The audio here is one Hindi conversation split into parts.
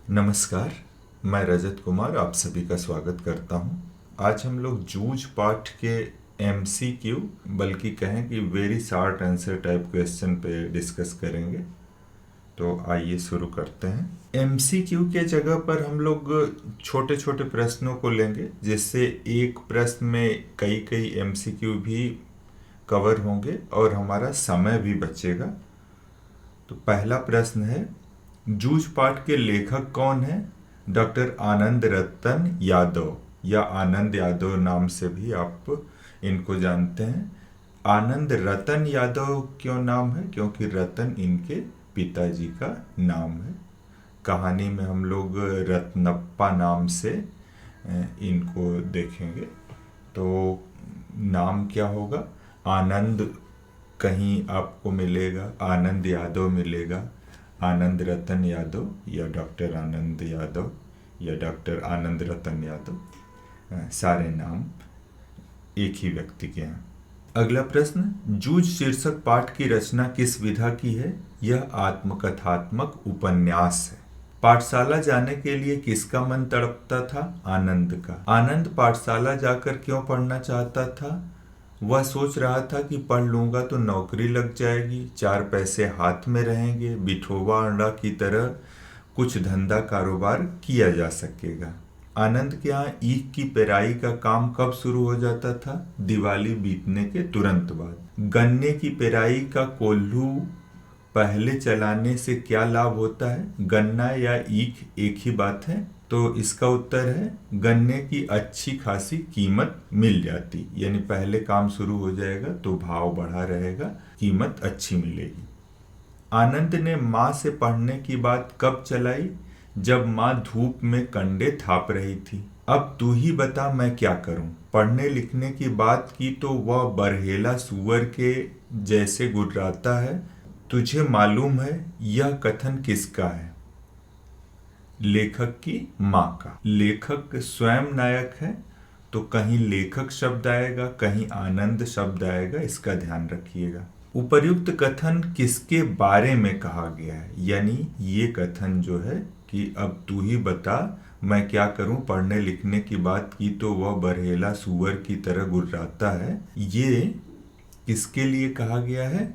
नमस्कार। मैं रजत कुमार आप सभी का स्वागत करता हूं। आज हम लोग जूझ पाठ के एमसीक्यू बल्कि कहें कि very short answer type question पे डिस्कस करेंगे। तो आइए शुरू करते हैं। एमसीक्यू के जगह पर हम लोग छोटे छोटे प्रश्नों को लेंगे, जिससे एक प्रश्न में कई कई एमसीक्यू भी कवर होंगे और हमारा समय भी बचेगा। तो पहला प्रश्न है, जूझ पाठ के लेखक कौन है? डॉक्टर आनंद रतन यादव या आनंद यादव नाम से भी आप इनको जानते हैं। आनंद रतन यादव क्यों नाम है? क्योंकि रतन इनके पिताजी का नाम है। कहानी में हम लोग रत्नप्पा नाम से इनको देखेंगे। तो नाम क्या होगा? आनंद कहीं आपको मिलेगा, आनंद यादव मिलेगा, आनंद रतन यादव या डॉक्टर आनंद यादव या डॉक्टर आनंद रतन यादव, सारे नाम एक ही व्यक्ति के हैं। अगला प्रश्न, जूझ शीर्षक पाठ की रचना किस विधा की है? यह आत्मकथात्मक उपन्यास है। पाठशाला जाने के लिए किसका मन तड़पता था? आनंद का। आनंद पाठशाला जाकर क्यों पढ़ना चाहता था? वह सोच रहा था कि पढ़ लूंगा तो नौकरी लग जाएगी, 4 पैसे हाथ में रहेंगे, बिठोबा अंडा की तरह कुछ धंधा कारोबार किया जा सकेगा। आनंद के यहाँ ईख की पेराई का काम कब शुरू हो जाता था? दिवाली बीतने के तुरंत बाद। गन्ने की पेराई का कोल्हू पहले चलाने से क्या लाभ होता है? गन्ना या ईख एक ही बात है, तो इसका उत्तर है गन्ने की अच्छी खासी कीमत मिल जाती, यानी पहले काम शुरू हो जाएगा तो भाव बढ़ा रहेगा, कीमत अच्छी मिलेगी। आनंद ने माँ से पढ़ने की बात कब चलाई? जब माँ धूप में कंडे थाप रही थी। अब तू ही बता मैं क्या करूं? पढ़ने लिखने की बात की तो वह बरहेला सुअर के जैसे गुर्राता है। तुझे मालूम है यह कथन किसका है? लेखक की माँ का। लेखक स्वयं नायक है, तो कहीं लेखक शब्द आएगा, कहीं आनंद शब्द आएगा, इसका ध्यान रखिएगा। उपर्युक्त कथन किसके बारे में कहा गया है? यानी ये कथन जो है कि अब तू ही बता मैं क्या करूं, पढ़ने लिखने की बात की तो वह बरहेला सुअर की तरह गुर्राता है, ये किसके लिए कहा गया है?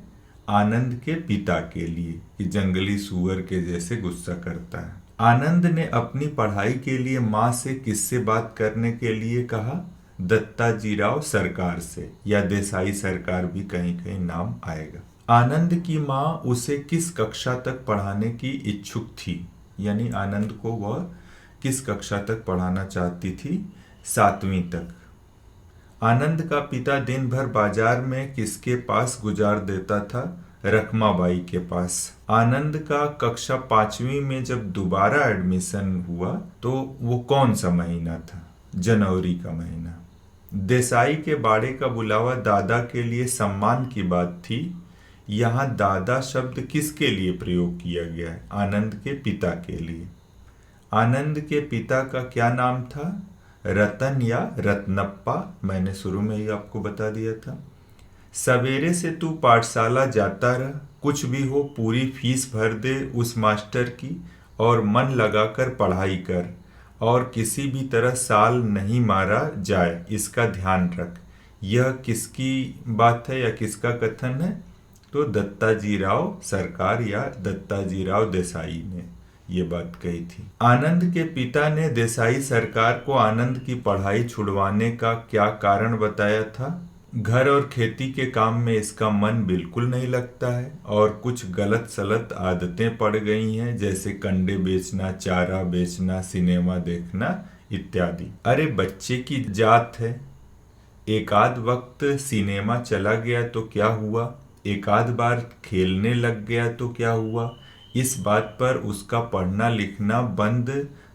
आनंद के पिता के लिए, कि जंगली सुअर के जैसे गुस्सा करता है। आनंद ने अपनी पढ़ाई के लिए माँ से किससे बात करने के लिए कहा? दत्ताजीराव सरकार से, या देसाई सरकार भी कहीं कहीं नाम आएगा। आनंद की माँ उसे किस कक्षा तक पढ़ाने की इच्छुक थी? यानी आनंद को वह किस कक्षा तक पढ़ाना चाहती थी? 7वीं तक। आनंद का पिता दिन भर बाजार में किसके पास गुजार देता था? रखमाबाई के पास। आनंद का कक्षा 5वीं में जब दोबारा एडमिशन हुआ तो वो कौन सा महीना था? जनवरी का महीना। देसाई के बाड़े का बुलावा दादा के लिए सम्मान की बात थी। यहाँ दादा शब्द किसके लिए प्रयोग किया गया है? आनंद के पिता के लिए। आनंद के पिता का क्या नाम था? रतन या रत्नप्पा, मैंने शुरू में ही आपको बता दिया था। सवेरे से तू पाठशाला जाता रह, कुछ भी हो पूरी फीस भर दे उस मास्टर की और मन लगाकर पढ़ाई कर, और किसी भी तरह साल नहीं मारा जाए, इसका ध्यान रख। यह किसकी बात है या किसका कथन है? तो दत्ताजीराव सरकार या दत्ताजीराव देसाई ने ये बात कही थी। आनंद के पिता ने देसाई सरकार को आनंद की पढ़ाई छुड़वाने का क्या कारण बताया था? घर और खेती के काम में इसका मन बिल्कुल नहीं लगता है और कुछ गलत सलत आदतें पड़ गई हैं, जैसे कंडे बेचना, चारा बेचना, सिनेमा देखना इत्यादि। अरे बच्चे की जात है, एक आध वक्त सिनेमा चला गया तो क्या हुआ, एक आध बार खेलने लग गया तो क्या हुआ, इस बात पर उसका पढ़ना लिखना बंद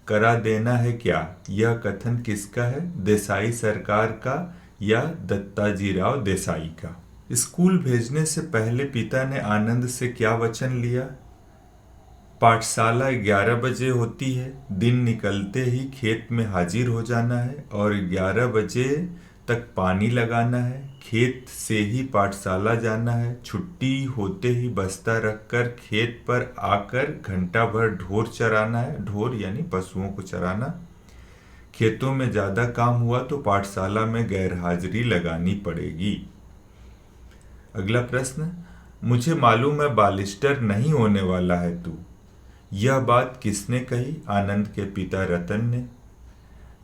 करा देना है क्या? यह कथन किसका है? देसाई सरकार का या दत्ताजीराव देसाई का। स्कूल भेजने से पहले पिता ने आनंद से क्या वचन लिया? पाठशाला 11 बजे होती है, दिन निकलते ही खेत में हाजिर हो जाना है और 11 बजे तक पानी लगाना है, खेत से ही पाठशाला जाना है, छुट्टी होते ही बस्ता रखकर खेत पर आकर घंटा भर ढोर चराना है, ढोर यानी पशुओं को चराना। खेतों में ज़्यादा काम हुआ तो पाठशाला में गैरहाजिरी लगानी पड़ेगी। अगला प्रश्न, मुझे मालूम है बालिस्टर नहीं होने वाला है तू। यह बात किसने कही? आनंद के पिता रतन ने।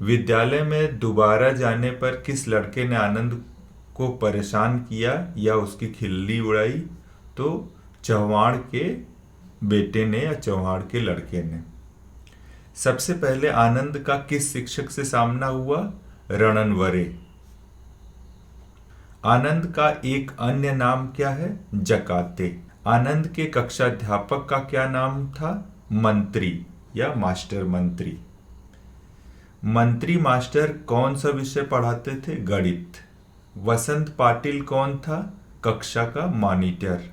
विद्यालय में दोबारा जाने पर किस लड़के ने आनंद को परेशान किया या उसकी खिल्ली उड़ाई? तो चौहान के बेटे ने या चौहान के लड़के ने। सबसे पहले आनंद का किस शिक्षक से सामना हुआ? रणनवरे। आनंद का एक अन्य नाम क्या है? जकाते। आनंद के कक्षाध्यापक का क्या नाम था? मंत्री या मास्टर मंत्री। मंत्री मास्टर कौन सा विषय पढ़ाते थे? गणित। वसंत पाटिल कौन था? कक्षा का मॉनिटर।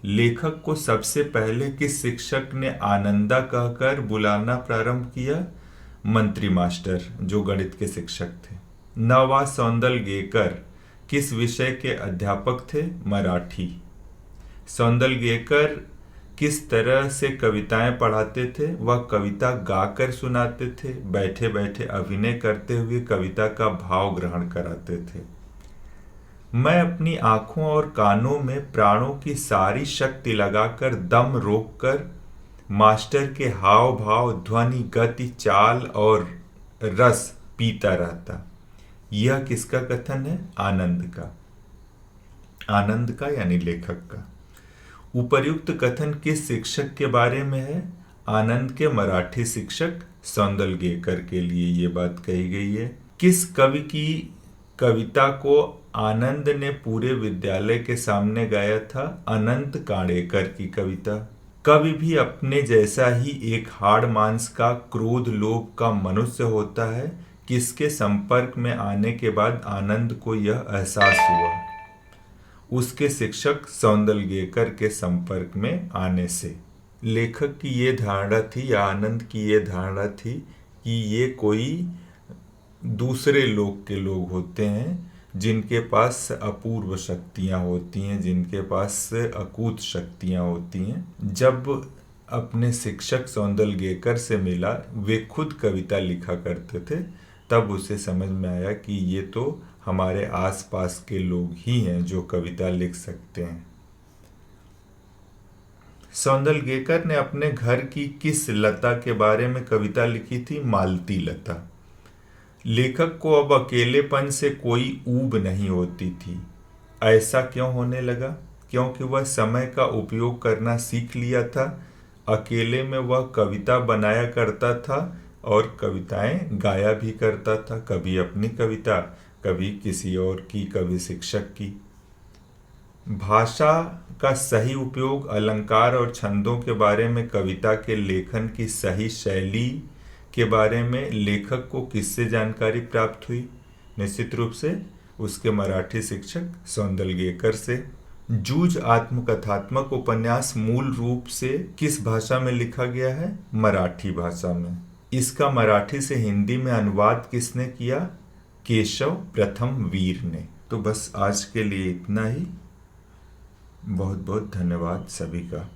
लेखक को सबसे पहले किस शिक्षक ने आनंदा कहकर बुलाना प्रारंभ किया? मंत्री मास्टर, जो गणित के शिक्षक थे। नवा सौंदलगेकर किस विषय के अध्यापक थे? मराठी। सौंदलगेकर किस तरह से कविताएं पढ़ाते थे? वह कविता गाकर सुनाते थे, बैठे बैठे अभिनय करते हुए कविता का भाव ग्रहण कराते थे। मैं अपनी आंखों और कानों में प्राणों की सारी शक्ति लगाकर दम रोककर मास्टर के हाव भाव, ध्वनि, गति, चाल और रस पीता रहता। यह किसका कथन है? आनंद का। आनंद का यानी लेखक का। उपर्युक्त कथन किस शिक्षक के बारे में है? आनंद के मराठी शिक्षक सौंदलगेकर के लिए ये बात कही गई है। किस कवि की कविता को आनंद ने पूरे विद्यालय के सामने गाया था? अनंत काणेकर की कविता। कवि भी अपने जैसा ही एक हाड़ मांस का, क्रोध लोभ का मनुष्य होता है। किसके संपर्क में आने के बाद आनंद को यह एहसास हुआ? उसके शिक्षक सौंदलगेकर के संपर्क में आने से। लेखक की ये धारणा थी या आनंद की ये धारणा थी कि ये कोई दूसरे लोग के लोग होते हैं जिनके पास अपूर्व शक्तियां होती हैं, जिनके पास अकूत शक्तियां होती हैं। जब अपने शिक्षक सौंदलगेकर से मिला, वे खुद कविता लिखा करते थे, तब उसे समझ में आया कि ये तो हमारे आसपास के लोग ही हैं जो कविता लिख सकते हैं। सौंदलगेकर ने अपने घर की किस लता के बारे में कविता लिखी थी? मालती लता। लेखक को अब अकेलेपन से कोई ऊब नहीं होती थी। ऐसा क्यों होने लगा? क्योंकि वह समय का उपयोग करना सीख लिया था। अकेले में वह कविता बनाया करता था और कविताएं गाया भी करता था, कभी अपनी कविता, कभी किसी और की, कभी शिक्षक की। भाषा का सही उपयोग, अलंकार और छंदों के बारे में, कविता के लेखन की सही शैली के बारे में लेखक को किससे जानकारी प्राप्त हुई? निश्चित रूप से उसके मराठी शिक्षक सौंदलगेकर से। जूझ आत्मकथात्मक उपन्यास मूल रूप से किस भाषा में लिखा गया है? मराठी भाषा में। इसका मराठी से हिंदी में अनुवाद किसने किया? केशव प्रथम वीर ने। तो बस आज के लिए इतना ही। बहुत बहुत धन्यवाद सभी का।